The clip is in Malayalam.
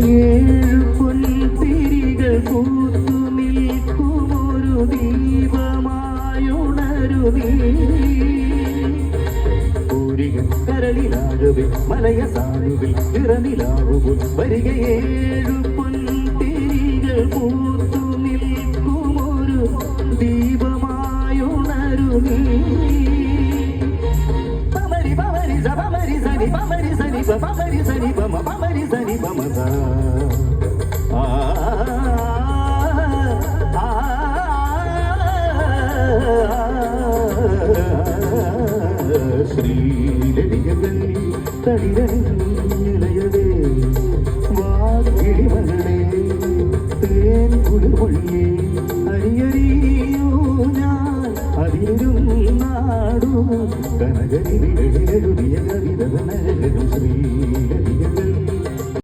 ഏഴു പൊൻതിരികൾ കൂത്തു നിൽക്കുമൊരു ദീപമായുണരുമീ കരളിലാകവേ മലയ സാനുവിൽ നിറനിലാവുപോൽ വരിക ഏഴു പൊൻതിരികൾ കൂത്തു നിൽക്കുമൊരു ദീപമായുണരുമീ പമരി പമരി സ പമരി സനി പമരി സനി പ പമരി സനി പമ പമരി സനി പമ സ ശ്രീലടികങ്ങളിൽ തളിരണിഞ്ഞ്